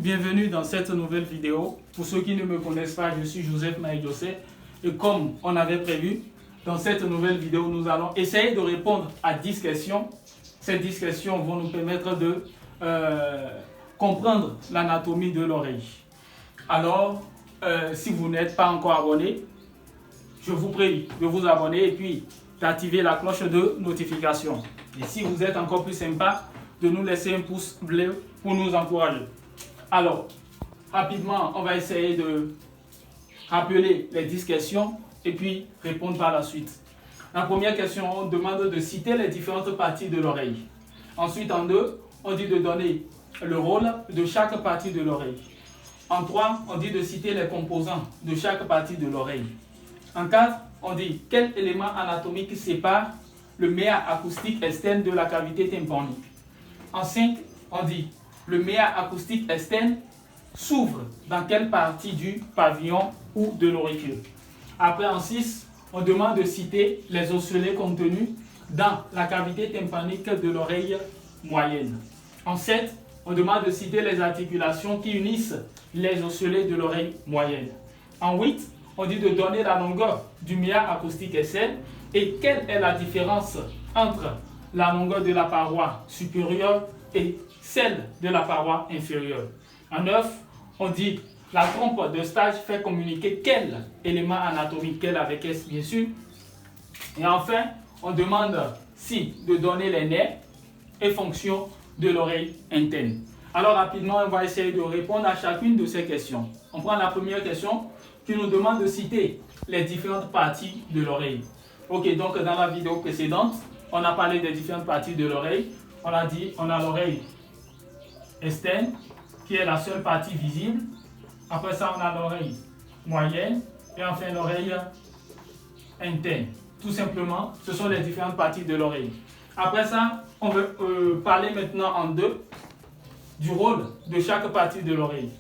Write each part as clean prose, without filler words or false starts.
bienvenue dans cette nouvelle vidéo. Pour ceux qui ne me connaissent pas, je suis Joseph Maïjosé et comme on avait prévu, dans cette nouvelle vidéo, nous allons essayer de répondre à 10 questions. Ces 10 questions vont nous permettre de comprendre l'anatomie de l'oreille. Alors, si vous n'êtes pas encore abonné, je vous prie de vous abonner et puis d'activer la cloche de notification. Et si vous êtes encore plus sympa, de nous laisser un pouce bleu pour nous encourager. Alors, rapidement, on va essayer de rappeler les 10 questions et puis répondre par la suite. La première question, on demande de citer les différentes parties de l'oreille. Ensuite, en 2, on dit de donner le rôle de chaque partie de l'oreille. En 3, on dit de citer les composants de chaque partie de l'oreille. En 4, on dit quel élément anatomique sépare le méa acoustique externe de la cavité tympanique. En 5, on dit le méa acoustique externe s'ouvre dans quelle partie du pavillon ou de l'auricule. Après, en 6, on demande de citer les osselets contenus dans la cavité tympanique de l'oreille moyenne. En 7, on demande de citer les articulations qui unissent les osselets de l'oreille moyenne. En 8, on dit de donner la longueur du méa acoustique externe et quelle est la différence entre la longueur de la paroi supérieure et celle de la paroi inférieure. En 9, on dit la trompe de stage fait communiquer quel élément anatomique, quel avec S bien sûr. Et enfin, on demande si de donner les nerfs et fonctions de l'oreille interne. Alors rapidement, on va essayer de répondre à chacune de ces questions. On prend la première question qui nous demande de citer les différentes parties de l'oreille. Ok, donc dans la vidéo précédente, on a parlé des différentes parties de l'oreille. On a dit, on a l'oreille externe, qui est la seule partie visible. Après ça, on a l'oreille moyenne et enfin l'oreille interne. Tout simplement, ce sont les différentes parties de l'oreille. Après ça, on veut parler maintenant en 2 du rôle de chaque partie de l'oreille.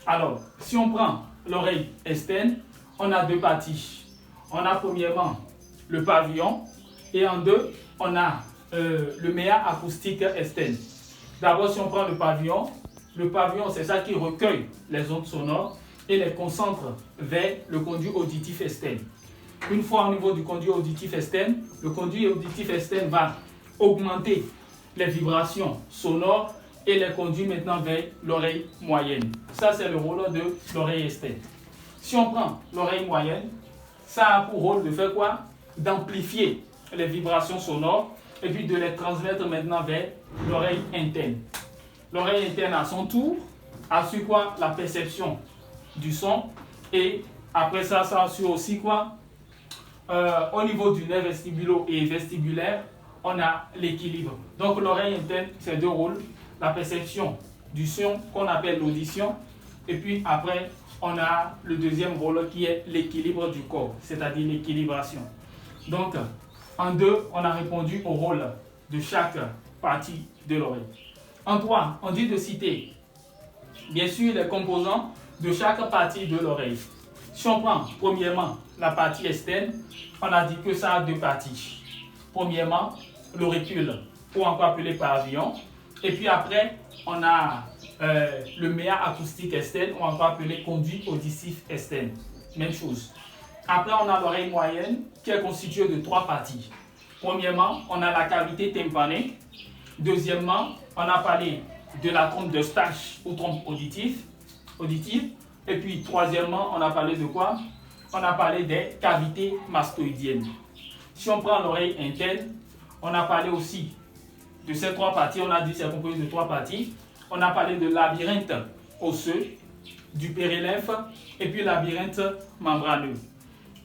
Alors, si on prend l'oreille externe, on a 2 parties. On a premièrement le pavillon et en 2, on a le méa acoustique externe. D'abord, si on prend le pavillon c'est ça qui recueille les ondes sonores et les concentre vers le conduit auditif externe. Une fois au niveau du conduit auditif externe, le conduit auditif externe va augmenter les vibrations sonores et les conduit maintenant vers l'oreille moyenne. Ça, c'est le rôle de l'oreille externe. Si on prend l'oreille moyenne, ça a pour rôle de faire quoi? D'amplifier les vibrations sonores et puis de les transmettre maintenant vers l'oreille interne. L'oreille interne à son tour assure quoi? La perception du son et après ça, ça assure aussi quoi? Au niveau du nerf vestibulo et vestibulaire, on a l'équilibre. Donc l'oreille interne, c'est 2 rôles, la perception du son qu'on appelle l'audition et puis après, on a le deuxième rôle qui est l'équilibre du corps, c'est-à-dire l'équilibration. Donc, en 2, on a répondu au rôle de chaque partie de l'oreille. En 3, on dit de citer, bien sûr, les composants de chaque partie de l'oreille. Si on prend, premièrement, la partie externe, on a dit que ça a 2 parties. Premièrement, l'auricule, ou encore appelé pavillon. Et puis après, on a le méa acoustique externe, ou encore appelé conduit auditif externe. Même chose. Après, on a l'oreille moyenne qui est constituée de 3 parties. Premièrement, on a la cavité tympanique. Deuxièmement, on a parlé de la trompe de Stache ou trompe auditive. Et puis, troisièmement, on a parlé de quoi? On a parlé des cavités mastoïdiennes. Si on prend l'oreille interne, on a parlé aussi de ces 3 parties. On a dit que c'est composé de 3 parties. On a parlé de labyrinthe osseux, du périlymphe et puis labyrinthe membraneux.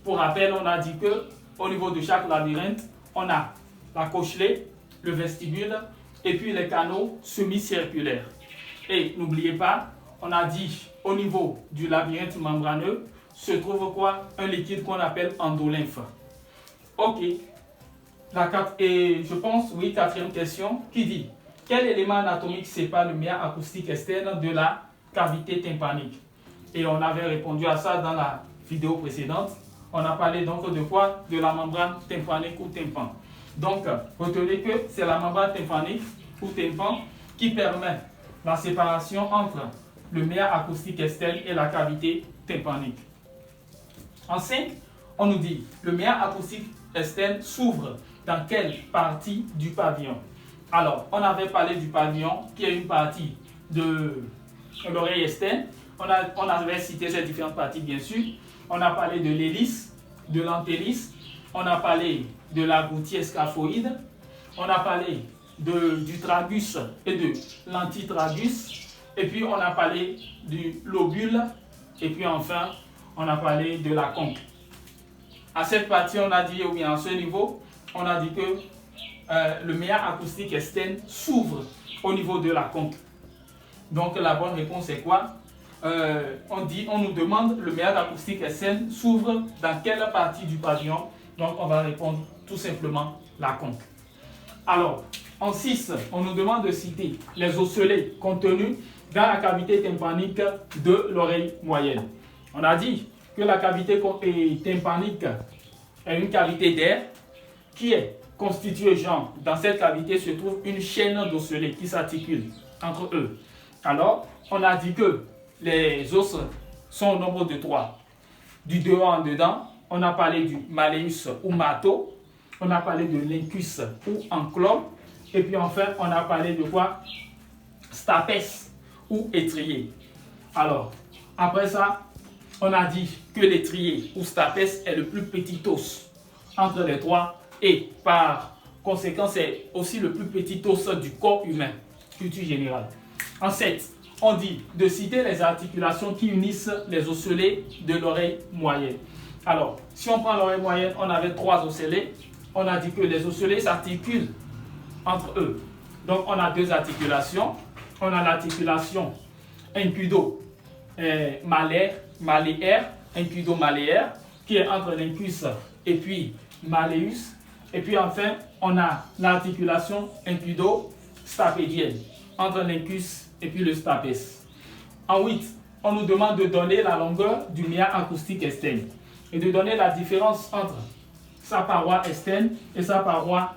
Pour rappel, on a dit que au niveau de chaque labyrinthe, on a la cochlée, le vestibule et puis les canaux semi-circulaires. Et n'oubliez pas, on a dit au niveau du labyrinthe membraneux se trouve quoi? Un liquide qu'on appelle endolymphe. Ok. Et je pense, oui, 4e question qui dit quel élément anatomique sépare le méa acoustique externe de la cavité tympanique? Et on avait répondu à ça dans la vidéo précédente. On a parlé donc de quoi? De la membrane tympanique ou tympan. Donc, retenez que c'est la membrane tympanique ou tympan qui permet la séparation entre le nerf acoustique externe et la cavité tympanique. En 5, on nous dit le nerf acoustique externe s'ouvre dans quelle partie du pavillon? Alors, on avait parlé du pavillon qui est une partie de l'oreille externe. On avait cité ces différentes parties, bien sûr. On a parlé de l'hélice, de l'antélice. On a parlé de la gouttière scaphoïde. On a parlé du tragus et de l'antitragus. Et puis, on a parlé du lobule. Et puis, enfin, on a parlé de la conque. À cette partie, on a dit, ou bien à ce niveau, on a dit que le méa acoustique externe s'ouvre au niveau de la conque. Donc, la bonne réponse est quoi? On nous demande le méa acoustique externe s'ouvre dans quelle partie du pavillon? Donc, on va répondre tout simplement la conque. Alors, en 6, on nous demande de citer les osselets contenus dans la cavité tympanique de l'oreille moyenne. On a dit que la cavité tympanique est une cavité d'air qui est constituée, genre, dans cette cavité se trouve une chaîne d'osselets qui s'articulent entre eux. Alors, on a dit que les os sont au nombre de 3. Du dehors en dedans, on a parlé du malleus ou marteau, on a parlé de l'incus ou enclume, et puis enfin, on a parlé de quoi? Stapes ou étrier. Alors, après ça, on a dit que l'étrier ou stapes est le plus petit os entre les 3 et par conséquent, c'est aussi le plus petit os du corps humain, culture générale. En 7, on dit de citer les articulations qui unissent les osselets de l'oreille moyenne. Alors, si on prend l'oreille moyenne, on avait 3 osselets. On a dit que les osselets s'articulent entre eux. Donc, on a 2 articulations. On a l'articulation incudo-malléaire, incudo-malléaire, qui est entre l'incus et puis malleus. Et puis enfin, on a l'articulation incudo-stapédienne, entre l'incus et puis le stapes. En 8, on nous demande de donner la longueur du méa acoustique externe et de donner la différence entre sa paroi externe et sa paroi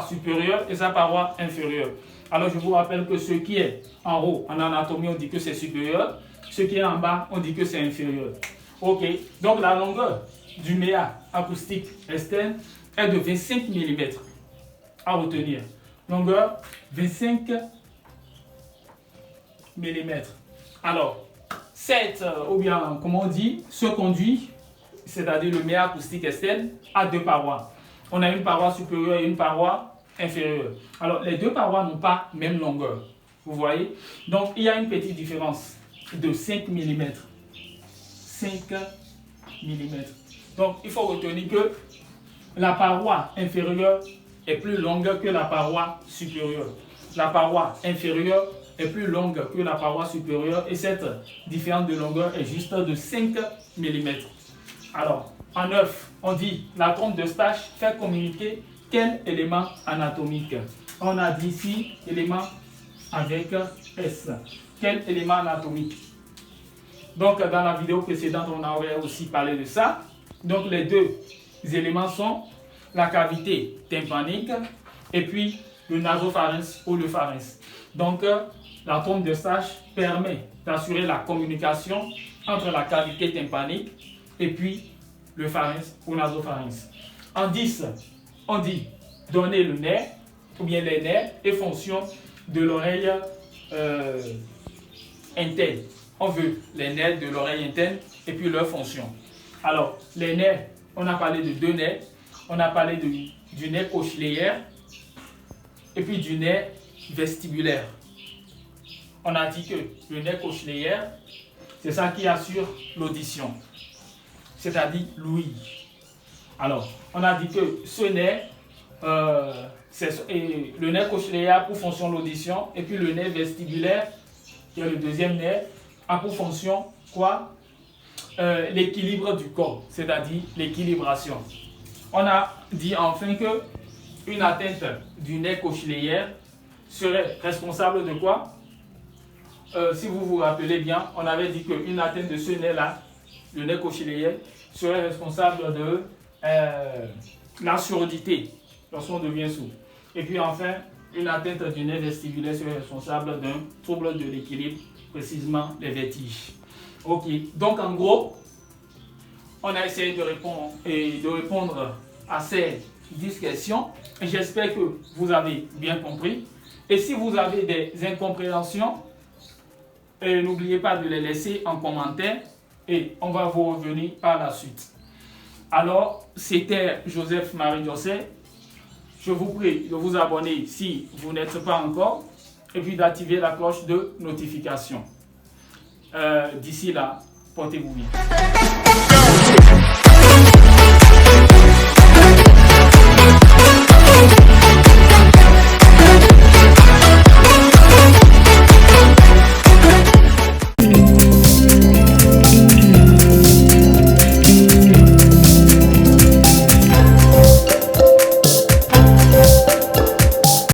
supérieure et sa paroi inférieure. Alors je vous rappelle que ce qui est en haut, en anatomie, on dit que c'est supérieur. Ce qui est en bas, on dit que c'est inférieur. Ok, donc la longueur du méa acoustique externe est de 25 mm. À retenir. Longueur 25 mm. Alors, ou bien, comment on dit, ce conduit, c'est-à-dire le méa acoustique externe, a 2 parois. On a une paroi supérieure et une paroi inférieure. Alors, les 2 parois n'ont pas même longueur. Vous voyez? Donc, il y a une petite différence de 5 mm. 5 mm. Donc, il faut retenir que la paroi inférieure est plus longue que la paroi supérieure. La paroi inférieure est plus longue que la paroi supérieure et cette différence de longueur est juste de 5 mm. Alors, en 9, on dit la trompe de Stache fait communiquer quel élément anatomique? On a dit ici élément avec S. Quel élément anatomique? Donc, dans la vidéo précédente, on aurait aussi parlé de ça. Donc, les 2 éléments sont la cavité tympanique et puis le nasopharynx ou le pharynx. Donc, la trompe de Stache permet d'assurer la communication entre la cavité tympanique et puis le pharynx ou nasopharynx. En 10, on dit donner le nerf ou bien les nerfs et fonctions de l'oreille interne. On veut les nerfs de l'oreille interne et puis leurs fonctions. Alors, les nerfs, on a parlé de 2 nerfs. On a parlé du nerf cochléaire et puis du nerf vestibulaire. On a dit que le nerf cochléaire, c'est ça qui assure l'audition, c'est-à-dire l'ouïe. Alors, on a dit que ce nerf, le nerf cochléaire a pour fonction l'audition, et puis le nerf vestibulaire, qui est le deuxième nerf, a pour fonction quoi? L'équilibre du corps, c'est-à-dire l'équilibration. On a dit enfin que une atteinte du nerf cochléaire serait responsable de quoi? Si vous vous rappelez bien, on avait dit qu'une atteinte de ce nerf-là, le nerf cochléaire, serait responsable de la surdité, lorsqu'on devient sourd. Et puis enfin, une atteinte du nerf vestibulaire serait responsable d'un trouble de l'équilibre précisément les vertiges. Ok, donc en gros, on a essayé de répondre à ces 10 questions. J'espère que vous avez bien compris. Et si vous avez des incompréhensions, n'oubliez pas de les laisser en commentaire et on va vous revenir par la suite. Alors, c'était Joseph Marie José. Je vous prie de vous abonner si vous n'êtes pas encore et puis d'activer la cloche de notification. D'ici là, portez-vous bien.